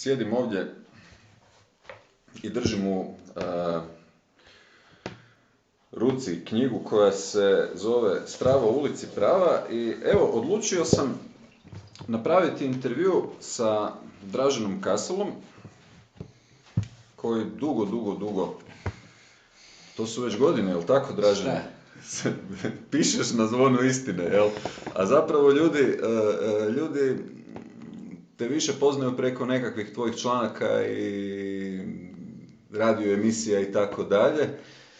sjedim ovdje i držim u ruci knjigu koja se zove Strava u ulici prava i evo, odlučio sam napraviti intervju sa Draženom Kasalom, koji dugo, to su već godine, jel tako, Dražene? Pišeš na Zvonu istine, jel? A zapravo ljudi te više poznaju preko nekakvih tvojih članaka i radio emisija i tako dalje,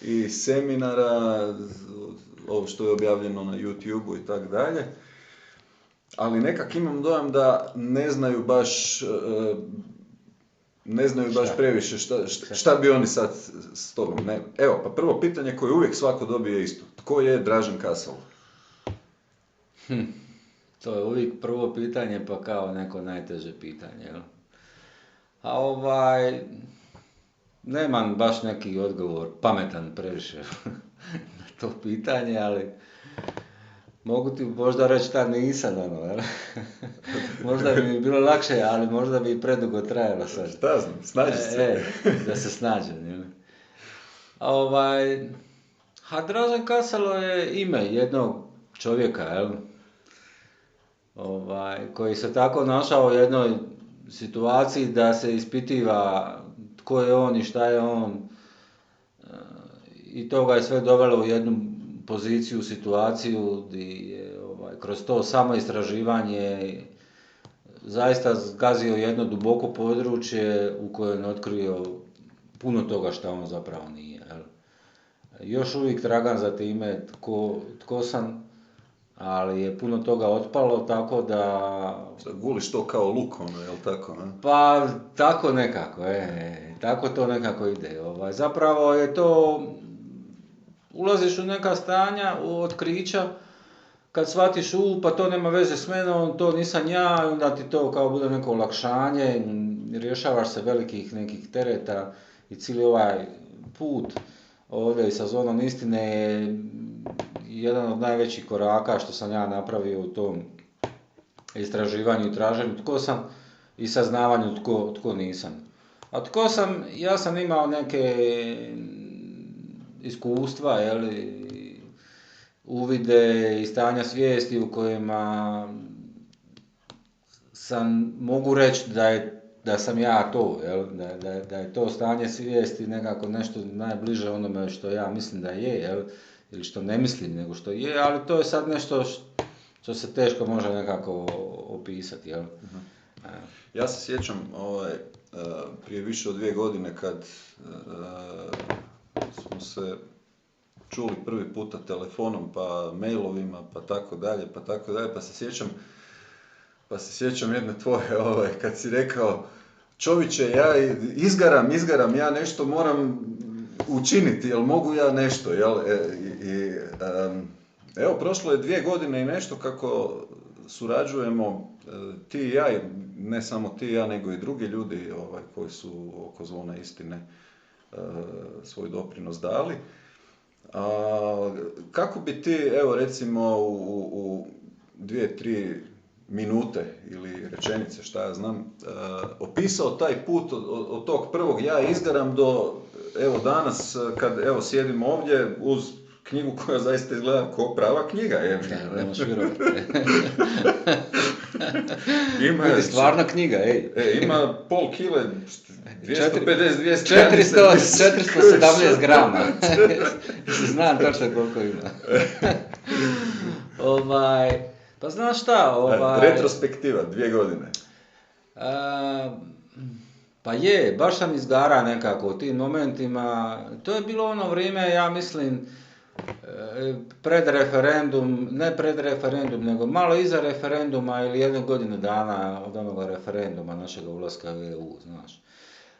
i seminara, ovo što je objavljeno na YouTube-u i tako dalje. Ali nekak imam dojam da ne znaju baš previše šta bi oni sad s tobom. Ne. Evo, pa prvo pitanje koje uvijek svako dobije isto. Tko je Dražen Kasal? To je uvijek prvo pitanje, pa kao neko najteže pitanje. Jel? A nemam baš neki odgovor pametan previše na to pitanje, ali mogu ti možda reći šta nisam, jel? Možda bi mi bilo lakše, ali možda bi i predugo trajalo sad. Šta znam, snađi se. Da se snađem, jel? Dražen Kasalo je ime jednog čovjeka, jel? Koji se tako našao u jednoj situaciji da se ispitiva tko je on i šta je on, i to ga je sve dovelo u jednu poziciju, situaciju gdje je kroz to samo istraživanje zaista zgazio jedno duboko područje u kojem je otkrio puno toga šta on zapravo nije. Jel? Još uvijek tragam za time tko sam, ali je puno toga otpalo, tako da... Guliš to kao luk, jel tako? Ne? Pa, tako nekako, tako to nekako ide. Zapravo je to, ulaziš u neka stanja, u otkrića, kad shvatiš, pa to nema veze s menom, to nisam ja, onda ti to kao bude neko olakšanje, rješavaš se velikih nekih tereta i cijeli ovaj put ovdje i sa Zvonom istine je jedan od najvećih koraka što sam ja napravio u tom istraživanju i traženju tko sam i saznavanju tko nisam. A tko sam, ja sam imao neke iskustva, uvide i stanja svijesti u kojima mogu reći da sam ja to, da je to stanje svijesti nekako nešto najbliže onome što ja mislim da je, ili što ne mislim nego što je, ali to je sad nešto što se teško može nekako opisati. Jel? Ja se sjećam prije više od 2 godine kad smo se čuli prvi puta telefonom, pa mailovima, pa tako dalje, pa se sjećam jedne tvoje, kad si rekao, čovječe, ja izgaram, ja nešto moram učiniti, jel mogu ja nešto, jel? Evo, prošlo je 2 godine i nešto kako surađujemo, ti i ja, ne samo ti i ja, nego i drugi ljudi koji su oko Zvona istine svoj doprinos dali. Kako bi ti, evo recimo u 2-3 minute ili rečenice, šta ja znam, opisao taj put od tog prvog ja izgaram do evo danas kad evo sjedim ovdje uz knjigu koja zaista izgleda kao prava knjiga. Nemaš vjerovati. Ima stvarna knjiga, ima pol kile, 250, 200, 417 grama. Znam točno koliko ima. Pa znaš šta, retrospektiva, 2 godine. Pa baš sam izgara nekako u tim momentima. To je bilo ono vrijeme, ja mislim, pred referendum, ne pred referendum, nego malo iza referenduma ili 1 godinu dana od onoga referenduma našeg ulaska u EU, znaš.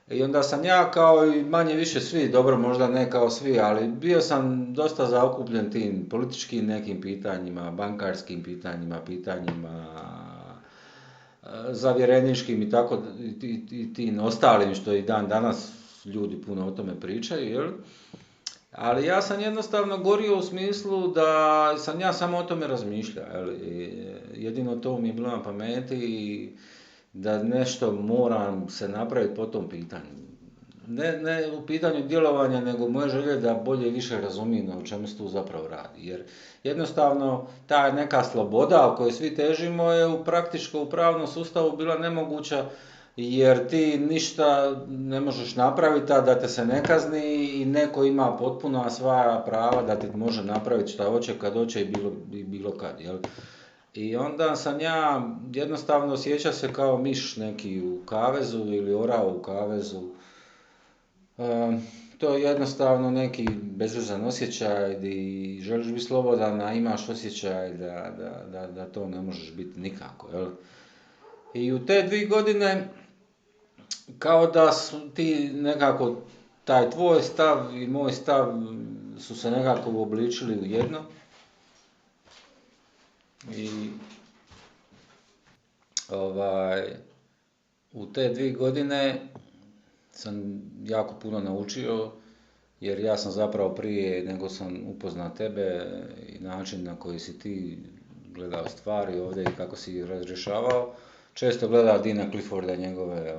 I onda sam ja kao i manje više svi, dobro možda ne kao svi, ali bio sam dosta zaokupljen tim političkim nekim pitanjima, bankarskim pitanjima, zavjereničkim i tako i tim ostalim što i dan danas ljudi puno o tome pričaju, jel? Ali ja sam jednostavno gorio u smislu da sam ja samo o tome razmišljao, jel? Jedino to mi je bilo na pameti da nešto moram se napraviti po tom pitanju. Ne u pitanju djelovanja, nego moje želje da bolje i više razumijem o čemu se tu zapravo radi. Jer jednostavno ta neka sloboda o kojoj svi težimo je u pravnom sustavu bila nemoguća, jer ti ništa ne možeš napraviti, a da te se ne kazni i neko ima potpuna sva prava da ti može napraviti šta hoće, kad hoće i bilo kad. Jel? I onda sam ja jednostavno osjećao se kao miš neki u kavezu ili orao u kavezu. To je jednostavno neki bezvezan osjećaj i želiš biti slobodan, a imaš osjećaj da to ne možeš biti nikako. Jel? I u te 2 godine kao da su ti nekako, taj tvoj stav i moj stav su se nekako uobličili u jedno. I u te 2 godine sam jako puno naučio, jer ja sam zapravo prije nego sam upoznao tebe i način na koji si ti gledao stvari ovdje i kako si ih razrješavao, često gledao Dina Clifforda, njegove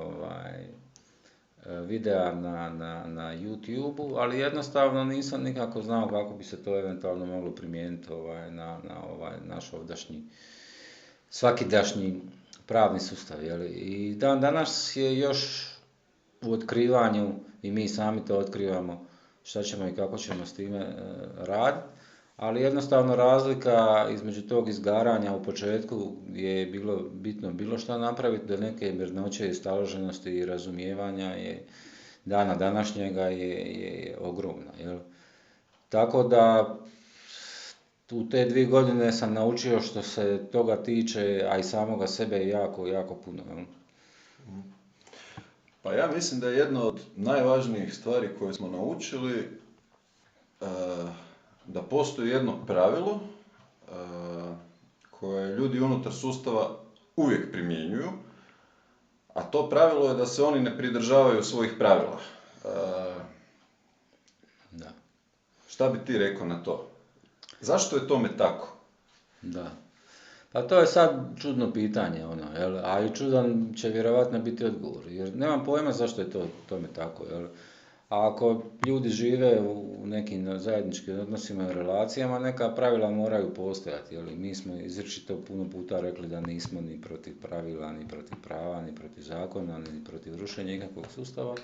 videa na YouTube-u, ali jednostavno nisam nikako znao kako bi se to eventualno moglo primijeniti na naš ovdašnji svakidašnji pravni sustav. Jel? I dan danas je još u otkrivanju, i mi sami to otkrivamo, šta ćemo i kako ćemo s time raditi, ali jednostavno razlika između tog izgaranja u početku je bilo bitno bilo šta napraviti, do neke mirnoće i staloženosti i razumijevanja je dana današnjega je ogromna. Jel? Tako da u te 2 godine sam naučio što se toga tiče, a i samoga sebe jako, jako puno. Jel? Pa ja mislim da je jedna od najvažnijih stvari koje smo naučili da postoji jedno pravilo koje ljudi unutar sustava uvijek primjenjuju, a to pravilo je da se oni ne pridržavaju svojih pravila. Da. Šta bi ti rekao na to? Zašto je tome tako? Da. Pa to je sad čudno pitanje, jel? A i čudan će vjerovatno biti odgovor, jer nemam pojma zašto je tome tako. Jel? A ako ljudi žive u nekim zajedničkim odnosima i relacijama, neka pravila moraju postojati. Jel? Mi smo izričito puno puta rekli da nismo ni protiv pravila, ni protiv prava, ni protiv zakona, ni protiv rušenja ikakvog sustava,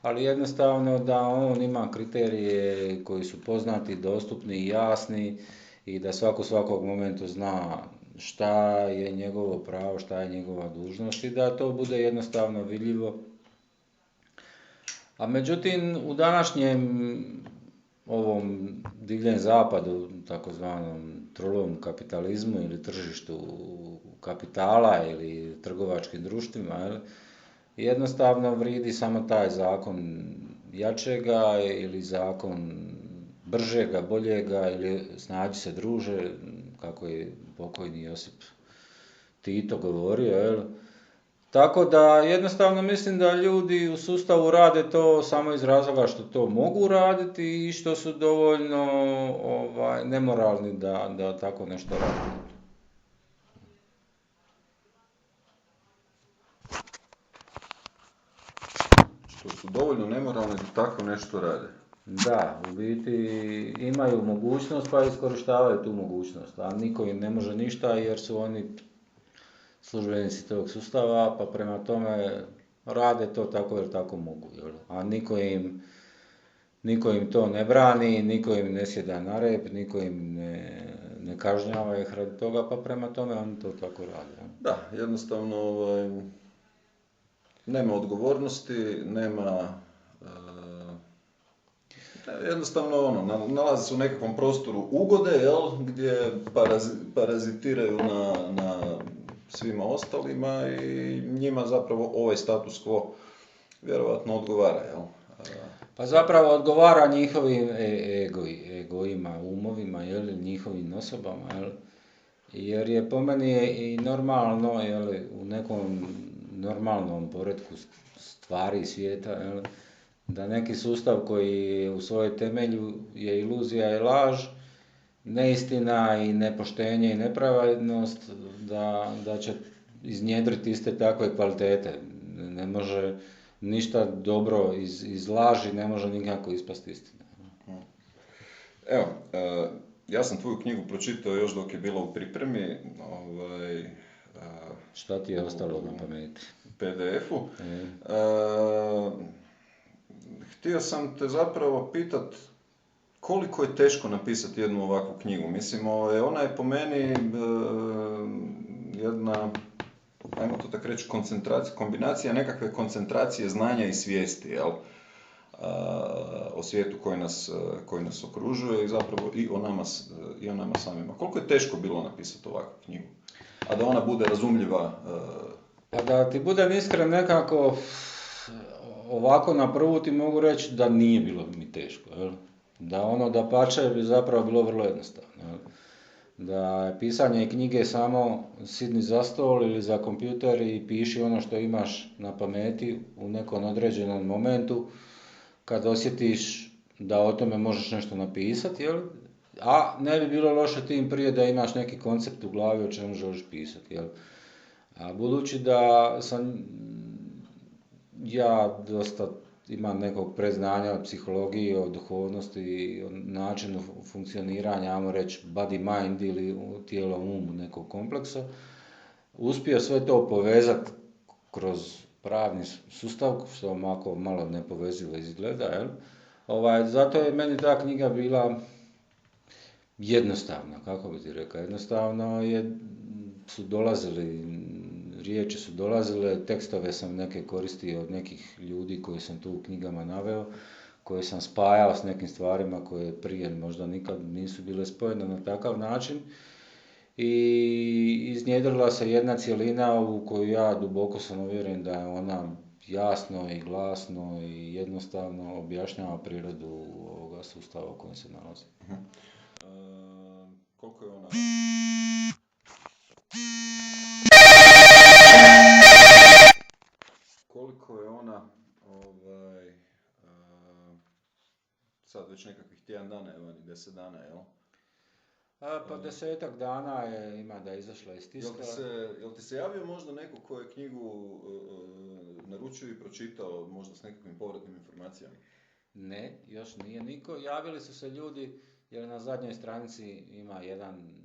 ali jednostavno da on ima kriterije koji su poznati, dostupni i jasni i da svakog momentu zna šta je njegovo pravo, šta je njegova dužnost i da to bude jednostavno vidljivo. A međutim, u današnjem ovom divljem zapadu, takozvanom trulovom kapitalizmu ili tržištu kapitala ili trgovačkim društvima, jednostavno vridi samo taj zakon jačega ili zakon bržega, boljega ili snađi se druže, kako je pokojni Josip Tito govorio, jel? Tako da jednostavno mislim da ljudi u sustavu rade to samo iz razloga što to mogu raditi i što su dovoljno nemoralni da tako nešto rade. Što su dovoljno nemoralni da tako nešto rade. Da, u biti imaju mogućnost pa iskorištavaju tu mogućnost, a niko im ne može ništa jer su oni službenici tog sustava, pa prema tome rade to tako jer tako mogu. Jel? A niko im to ne brani, niko im ne sjeda na rep, niko im ne kažnjava ih radi toga, pa prema tome oni to tako rade. Jel? Da, jednostavno nema odgovornosti, nema... Jednostavno nalaze se u nekakvom prostoru ugode, jel, gdje parazitiraju na svima ostalima i njima zapravo ovaj status quo vjerovatno odgovara, jel? Pa zapravo odgovara njihovim egoima, umovima, jel, njihovim osobama, jel? Jer je po meni i normalno, jel, u nekom normalnom poretku stvari svijeta, jel, da neki sustav koji u svojoj temelju je iluzija i laž, neistina i nepoštenje i nepravednost, da će iznjedriti iste takve kvalitete. Ne može ništa dobro iz laži, ne može nikako ispasti istina. Evo, ja sam tvoju knjigu pročitao još dok je bila u pripremi. Šta ti je ostalo na pameti? PDF-u. Htio sam te zapravo pitat koliko je teško napisati jednu ovakvu knjigu. Mislim, ona je po meni jedna, ajmo to tako reći, kombinacija nekakve koncentracije znanja i svijesti, jel? O svijetu koji nas okružuje i zapravo i o nama samima. Koliko je teško bilo napisati ovakvu knjigu? A da ona bude razumljiva? Pa da ti budem iskren, nekako ovako na prvu ti mogu reći da nije bilo mi teško. Jel? Da dapače bi zapravo bilo vrlo jednostavno. Jel? Da je pisanje knjige samo sidni za stol ili za kompjuter i piši ono što imaš na pameti u nekom određenom momentu kad osjetiš da o tome možeš nešto napisati, jel? A ne bi bilo loše tim prije da imaš neki koncept u glavi o čemu želiš pisati. Jel? A budući da sam ja dosta imam nekog predznanja o psihologiji, o duhovnosti, o načinu funkcioniranja, ajmo reći body mind ili tijelo um nekog kompleksa, uspio sve to povezati kroz pravni sustav, što ovako malo nepovezivo izgleda, jel? Zato je meni ta knjiga bila jednostavna, kako bi ti rekao, jednostavno riječi su dolazile, tekstove sam neke koristio od nekih ljudi koje sam tu u knjigama naveo, koje sam spajao s nekim stvarima koje prije možda nikad nisu bile spojene na takav način. I iznjedrila se jedna cjelina u koju ja duboko sam uvjeren da je ona jasno i glasno i jednostavno objašnjava prirodu ovoga sustava u kojem se nalazi. Koliko je ona... Koliko je ona sad već nekakvih tjedan dana, evo 10 dana, jel? Pa 10 dana ima da je izašla iz tiska. Jel ti se javio možda neko ko je knjigu naručio i pročitao, možda s nekakvim povratnim informacijama? Ne, još nije niko. Javili su se ljudi, jer na zadnjoj stranici ima jedan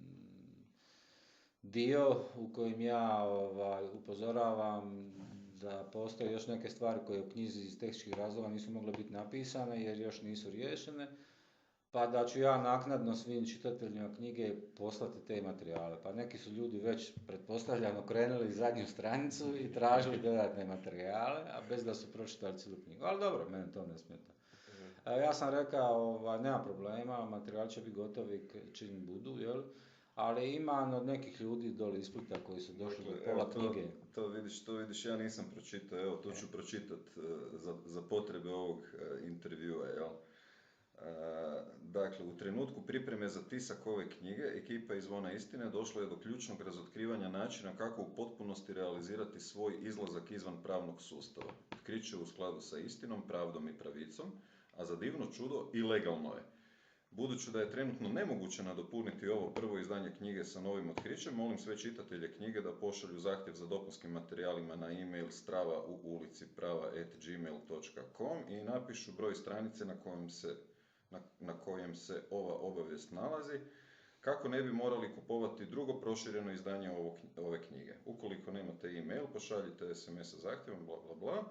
dio u kojem ja upozoravam da postoje još neke stvari koje u knjizi iz tehničkih razloga nisu mogle biti napisane jer još nisu riješene, pa da ću ja naknadno svim čitateljima knjige poslati te materijale. Pa neki su ljudi već pretpostavljano krenuli zadnju stranicu i tražili dodatne materijale, a bez da su pročitali cijelu knjigu. Ali dobro, mene to ne smeta. Ja sam rekao, nema problema, materijali će biti gotovi čim budu, jel? Ali ima od nekih ljudi dole iz Splita koji su došli do pola knjige. To vidiš, ja nisam pročitao, evo, to ću pročitati za potrebe ovog intervjua, jel? Dakle, u trenutku pripreme za tisak ove knjige, ekipa iz Zvona istine došla je do ključnog razotkrivanja načina kako u potpunosti realizirati svoj izlazak izvan pravnog sustava. Otkriće u skladu sa istinom, pravdom i pravicom, a za divno čudo i legalno je. Budući da je trenutno nemoguće nadopuniti ovo prvo izdanje knjige sa novim otkrićem, molim sve čitatelje knjige da pošalju zahtjev za dopunskim materijalima na e-mail strava@gmail.com i napišu broj stranice na kojem se ova obavijest nalazi, kako ne bi morali kupovati drugo prošireno izdanje ove knjige. Ukoliko nemate e-mail, pošaljite SMS sa zahtjevom, bla bla bla,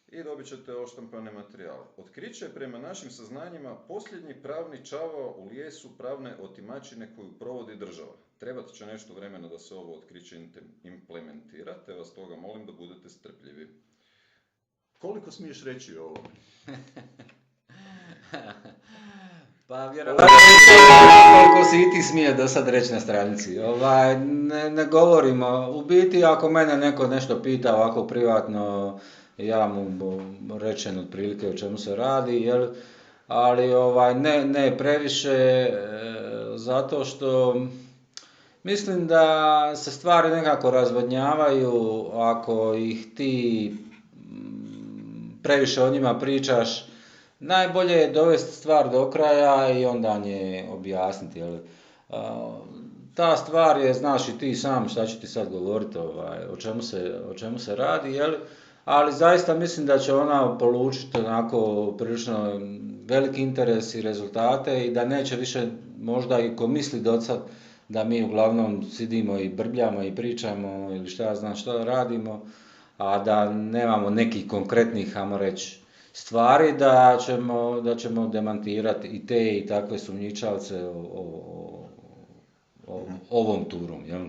i dobit ćete oštampane materijale. Otkriće je prema našim saznanjima posljednji pravni čavao u lijesu pravne otimačine koju provodi država. Trebat će nešto vremena da se ovo otkriće implementira, te vas toga molim da budete strpljivi. Koliko smiješ reći o ovome? Pa vjerovatno koliko si i ti smije do sad reći na stranici. Ne govorimo. U biti, ako mene neko nešto pita ovako privatno, ja mu rečem otprilike o čemu se radi, jel? Ali ne previše, zato što mislim da se stvari nekako razvodnjavaju ako ih ti previše o njima pričaš. Najbolje je dovesti stvar do kraja i onda nje objasniti. Jel? ta stvar je, znaš i ti sam šta ću ti sad govoriti, o čemu se radi, jel? Ali zaista mislim da će ona polučiti onako prilično veliki interes i rezultate i da neće više možda i ko misli docad da mi uglavnom sidimo i brbljamo i pričamo ili šta ja znam šta radimo, a da nemamo nekih konkretnih, hajmo reći, stvari da ćemo demantirati i te i takve sumnjičavce ovom turom, jel?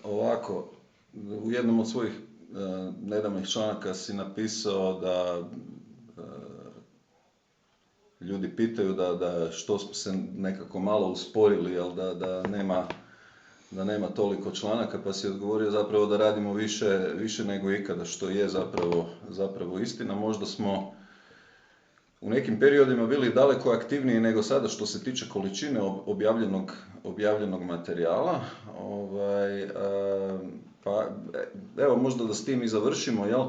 Ovako, u jednom od svojih nedavnih članaka si napisao da ljudi pitaju da što smo se nekako malo usporili, jel, da nema toliko članaka, pa si odgovorio zapravo da radimo više nego ikada, što je zapravo istina. Možda smo u nekim periodima bili daleko aktivniji nego sada što se tiče količine objavljenog materijala. Pa evo možda da s tim i završimo, jel?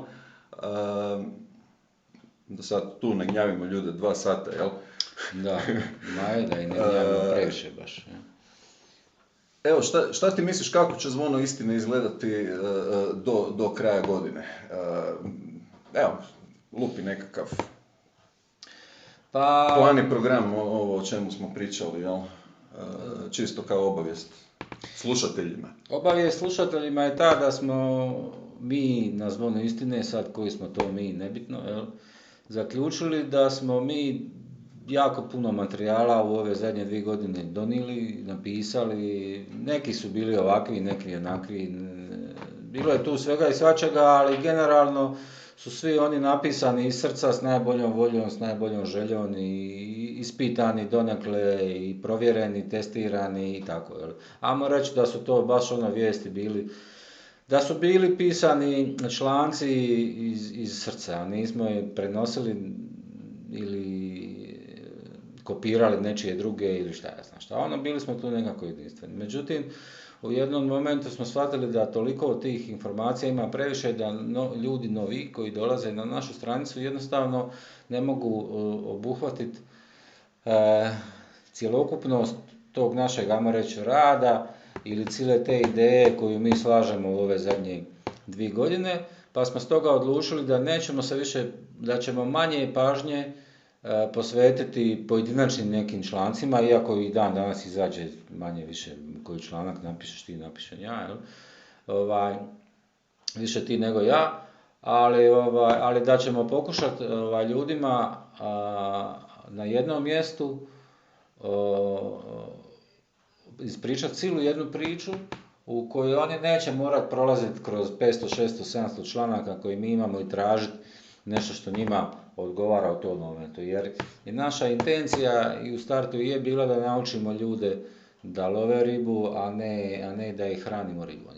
Da sad tu ne gnjavimo ljude 2 sata, jel? Da, da i ne gnjavimo previše baš. Ja. Evo, šta ti misliš kako će Zvono istine izgledati do kraja godine? Evo, lupi nekakav plan i program, ovo o čemu smo pričali, jel? Čisto kao obavijest slušateljima. Obavijest slušateljima je ta da smo mi na Zvonu istine, sad koji smo to mi, nebitno, jel? Zaključili da smo mi jako puno materijala u ove zadnje 2 godine donijeli, napisali, neki su bili ovakvi, neki onakvi, bilo je tu svega i svačega, ali generalno su svi oni napisani iz srca s najboljom voljom, s najboljom željom i ispitani donekle i provjereni, testirani i tako. Ajmo reći da su to baš vijesti bili, da su bili pisani članci iz srca, a nismo je prenosili ili kopirali nečije druge ili šta ja znam šta. Bili smo tu nekako jedinstveni. Međutim, u jednom momentu smo shvatili da toliko tih informacija ima previše da ljudi novi koji dolaze na našu stranicu jednostavno ne mogu obuhvatiti cjelokupnost tog našeg, ajmo reći, rada ili cijele te ideje koju mi slažemo u ove zadnje 2 godine, pa smo stoga odlučili da nećemo se više, da ćemo manje pažnje posvetiti pojedinačnim nekim člancima, iako i dan danas izađe manje više koji članak napišeš ti, napišem ja, jel? Više ti nego ja, ali da ćemo pokušati ljudima na jednom mjestu ispričati cijelu jednu priču u kojoj oni neće morati prolaziti kroz 500, 600, 700 članaka koje mi imamo i tražiti nešto što njima odgovara u tom momentu. Jer je naša intencija i u startu je bila da naučimo ljude da love ribu, a ne da ih hranimo ribom.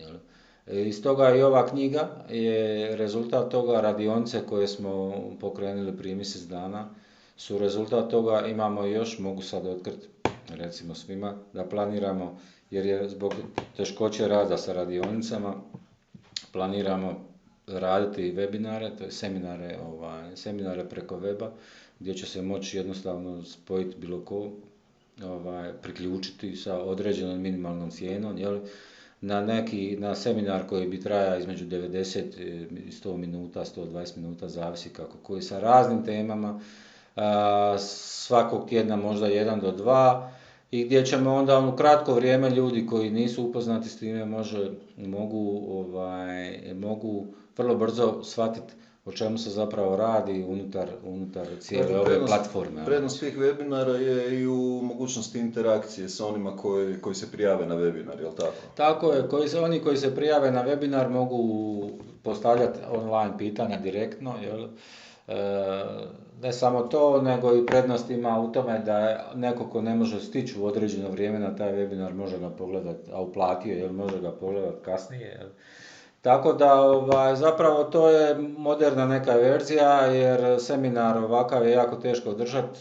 I stoga i ova knjiga je rezultat toga, radionice koje smo pokrenuli prije mjesec dana su rezultat toga. Imamo još, mogu sad otkriti recimo svima, da planiramo, jer je zbog teškoće rada sa radionicama, planiramo raditi webinare, to je seminare preko weba, gdje će se moći jednostavno spojiti bilo ko, priključiti sa određenom minimalnom cijenom, jel? Na seminar koji bi trajao između 90 i 100 minuta, 120 minuta, zavisi kako koji, sa raznim temama, svakog tjedna možda 1 do 2, i gdje ćemo onda u kratko vrijeme ljudi koji nisu upoznati s time mogu vrlo brzo shvatiti o čemu se zapravo radi unutar cijele ove platforme. Prednost tih webinara je i u mogućnosti interakcije sa onima koji se prijave na webinar, je li tako? Tako je, oni koji se prijave na webinar mogu postavljati online pitanja direktno, jel? Ne samo to, nego i prednost ima u tome da neko ko ne može stići u određeno vrijeme na taj webinar može ga pogledati, a uplatio je, može ga pogledati kasnije. Jel? Tako da zapravo to je moderna neka verzija, jer seminar ovakav je jako teško održati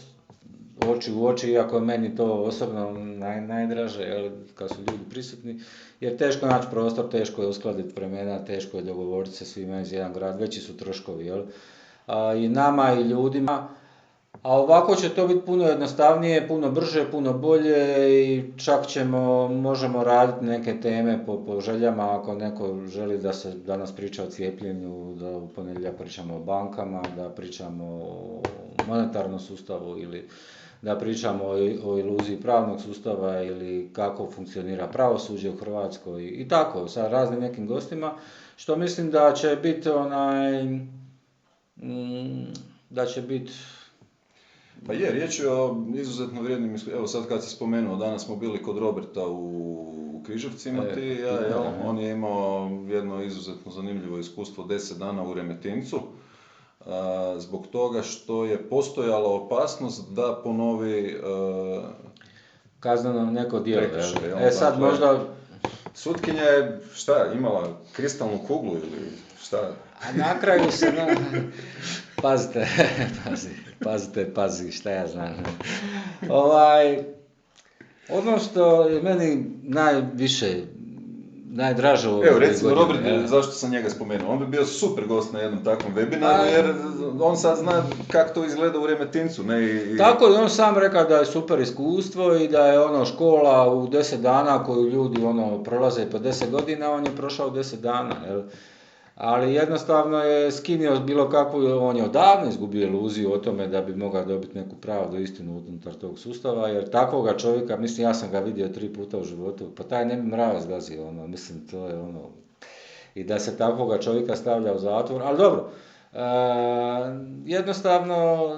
oči u oči, iako je meni to osobno najdraže, jel, kad su ljudi prisutni, jer teško naći prostor, teško je uskladiti vremena, teško je dogovoriti se svima iz jedan grad, veći su troškovi, jel? I nama i ljudima, A ovako će to biti puno jednostavnije, puno brže, puno bolje i čak možemo raditi neke teme po željama ako neko želi da se danas priča o cijepljenju, da u ponedjeljak pričamo o bankama, da pričamo o monetarnom sustavu ili da pričamo o iluziji pravnog sustava ili kako funkcionira pravosuđe u Hrvatskoj i tako, sa raznim nekim gostima, što mislim da će biti da će biti. Pa je, riječ je o izuzetno vrijednim, evo sad kad si spomenuo, danas smo bili kod Roberta u Križevcima, on je imao jedno izuzetno zanimljivo iskustvo 10 dana u Remetincu, zbog toga što je postojala opasnost da ponovi kazneno neko djelo. Sad dakle, možda... Sutkinja je, imala kristalnu kuglu ili šta? A na kraju se... Pazi, šta ja znam. Ono što je meni najdraže u ovoj godini. Evo, recimo, Robert, zašto sam njega spomenuo? On bi bio super gost na jednom takvom webinaru, jer on sad zna kako to izgleda u Remetincu. Tako je, on sam rekao da je super iskustvo i da je škola u 10 dana koju ljudi prolaze po 10 godina, on je prošao 10 dana, jel? Ali jednostavno je skinio bilo kakvu, on je odavno izgubio iluziju o tome da bi mogao dobiti neku pravdu istinu unutar tog sustava, jer takvoga čovjeka, mislim, ja sam ga vidio 3 puta u životu, pa taj ne bi mrava zgazio, mislim, to je i da se takvoga čovjeka stavlja u zatvor, ali dobro, jednostavno,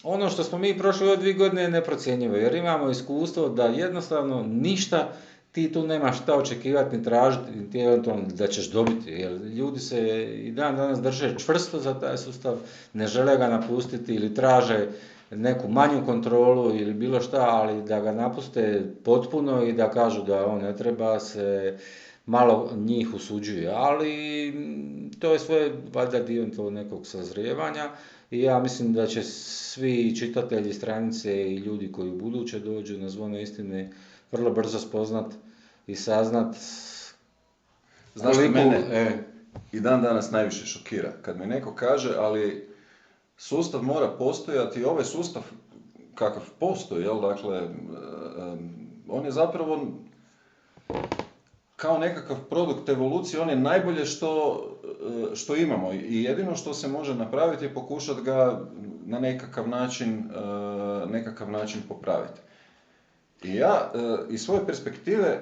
ono što smo mi prošli ove 2 godine je neprocjenjivo, jer imamo iskustvo da jednostavno ništa ti tu nemaš šta očekivati ni tražiti, niti eventualno da ćeš dobiti, jer ljudi se i danas drže čvrsto za taj sustav, ne žele ga napustiti ili traže neku manju kontrolu ili bilo šta, ali da ga napuste potpuno i da kažu da on ne treba, se malo njih usuđuje, ali to je sve valjda dio tog nekog sazrijevanja i ja mislim da će svi čitatelji stranice i ljudi koji u buduće dođu na Zvono istine vrlo brzo spoznat i saznat. Znaš što mene i dan danas najviše šokira? Kad mi neko kaže, ali sustav mora postojati i ovaj sustav kakav postoji, dakle, on je zapravo kao nekakav produkt evolucije, on je najbolje što imamo i jedino što se može napraviti je pokušati ga na nekakav način popraviti. I ja iz svoje perspektive,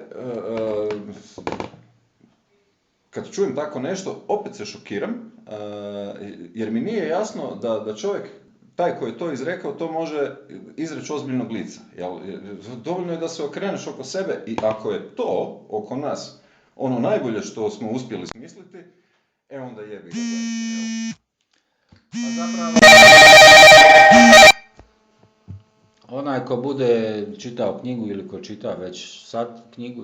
kad čujem tako nešto, opet se šokiram, jer mi nije jasno da čovjek, taj koji je to izrekao, to može izreći ozbiljnog lica. Dovoljno je da se okreneš oko sebe i ako je to oko nas ono najbolje što smo uspjeli smisliti, onda jebi ga. Pa zapravo... Onaj ko bude čitao knjigu ili ko čita već sad knjigu,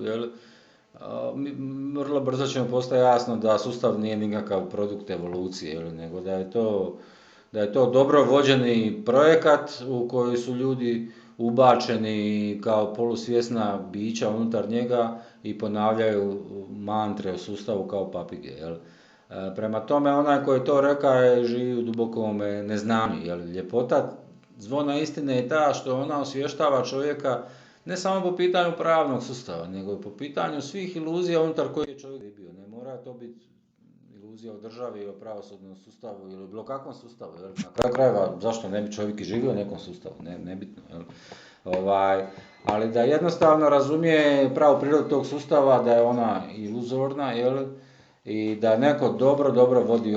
vrlo brzo će mu postati jasno da sustav nije nikakav produkt evolucije, nego da je to dobro vođeni projekat u koji su ljudi ubačeni kao polusvjesna bića unutar njega i ponavljaju mantre o sustavu kao papige. Prema tome, onaj koji je to rekao živi u dubokom neznanju. Ljepota Zvona istine je ta što ona osvještava čovjeka ne samo po pitanju pravnog sustava, nego i po pitanju svih iluzija unutar kojih je čovjek bio. Ne mora to biti iluzija o državi, o pravosudnom sustavu ili bilo kakvom sustavu. Na kraju krajeva, zašto ne bi čovjek i živio u nekom sustavu, nebitno. Ali da jednostavno razumije pravu prirodu tog sustava, da je ona iluzorna, i da neko dobro vodi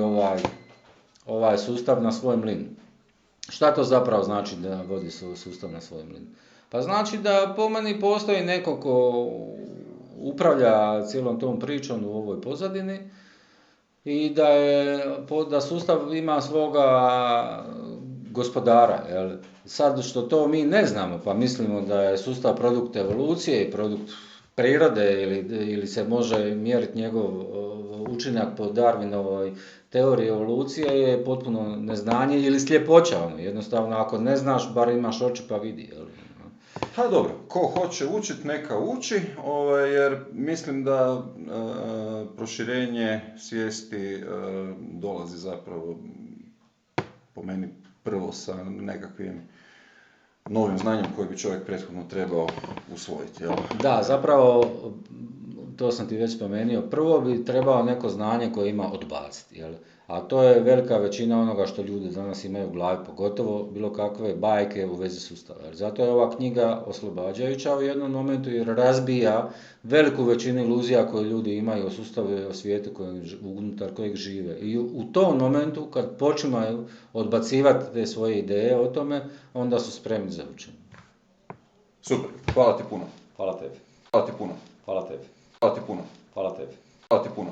ovaj sustav na svoj mlin. Šta to zapravo znači da vodi sustav na svoj mlin? Pa znači da po meni postoji neko ko upravlja cijelom tom pričom u ovoj pozadini i da sustav ima svoga gospodara. Sad što to mi ne znamo, pa mislimo da je sustav produkt evolucije i produkt prirode ili se može mjeriti njegov učinak po Darwinovoj teoriji evolucije, je potpuno neznanje ili sljepoća. Jednostavno, ako ne znaš, bar imaš oči pa vidi. Pa dobro, ko hoće učiti, neka uči, jer mislim da proširenje svijesti dolazi zapravo po meni prvo sa nekakvim novim znanjem koje bi čovjek prethodno trebao usvojiti, jel? Da, zapravo, to sam ti već spomenuo, prvo bi trebao neko znanje koje ima odbaciti, jel? A to je velika većina onoga što ljudi danas imaju u glavi, pogotovo bilo kakve bajke u vezi sustava. Jer zato je ova knjiga oslobađajuća u jednom momentu jer razbija veliku većinu iluzija koje ljudi imaju o sustavu i o svijetu unutar kojeg žive. I u tom momentu kad počinaju odbacivati te svoje ideje o tome, onda su spremni za učenje. Super, hvala ti puno. Hvala tebi. Hvala ti puno. Hvala tebi. Hvala ti puno. Hvala tebi. Hvala ti puno.